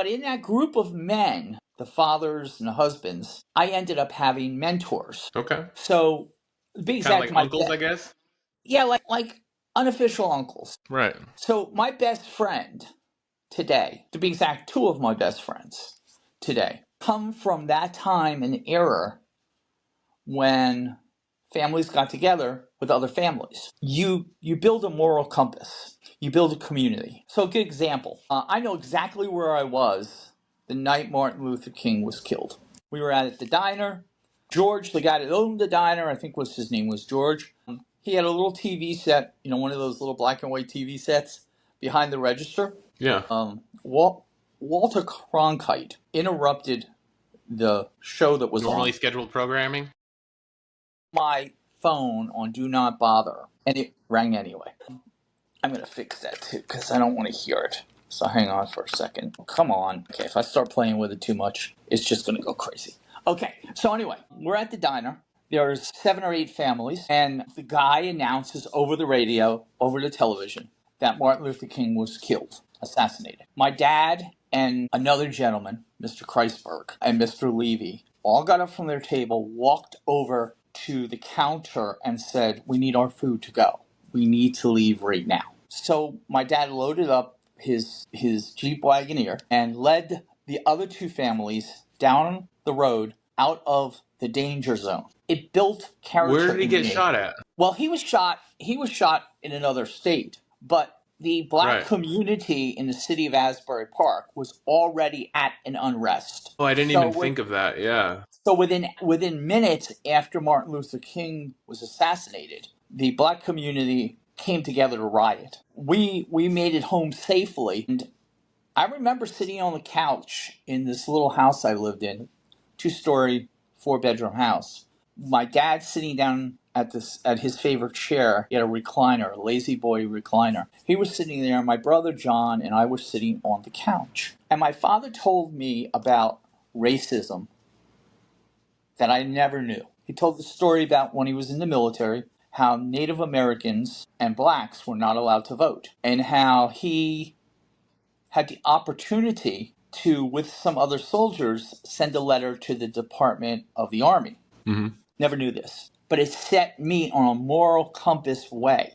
But in that group of men, the fathers and the husbands, I ended up having mentors. Okay. So, to be Kind of exact, like uncles, I guess. yeah, like unofficial uncles. Right. So my best friend today, to be exact, two of my best friends today, come from that time and era when families got together with other families. You build a moral compass. You build a community. So a good example. I know exactly where I was the night Martin Luther King was killed. We were at the diner. George, the guy that owned the diner, I think his name was George. He had a little TV set, one of those little black and white TV sets behind the register. Yeah. Walter Cronkite interrupted the show that was Normally on scheduled programming. my phone on Do Not Bother, and it rang anyway. I'm going to fix that too because I don't want to hear it. So hang on for a second. Come on. Okay, if I start playing with it too much, it's just going to go crazy. Okay, so anyway, we're at the diner. There's 7 or 8 families, and the guy announces over the radio, over the television, that Martin Luther King was killed, assassinated. My dad and another gentleman, Mr. Kreisberg, and Mr. Levy, all got up from their table, walked over to the counter, and said, "We need our food to go. We need to leave right now." So my dad loaded up his Jeep Wagoneer and led the other 2 families down the road out of the danger zone. It built character. Where did he get me. shot at? Well, he was shot in another state, but the black Right. community in the city of Asbury Park was already at an unrest. Oh, I didn't even think of that. Yeah. So within minutes after Martin Luther King was assassinated, the black community came together to riot. We made it home safely, and I remember sitting on the couch in this little house I lived in, 2-story, 4-bedroom house. My dad sitting down at his favorite chair. He had a recliner, a lazy boy recliner. He was sitting there, my brother John and I were sitting on the couch. And my father told me about racism that I never knew. He told the story about when he was in the military, how Native Americans and blacks were not allowed to vote, and how he had the opportunity to, with some other soldiers, send a letter to the Department of the Army. Mm-hmm. Never knew this. But it set me on a moral compass way.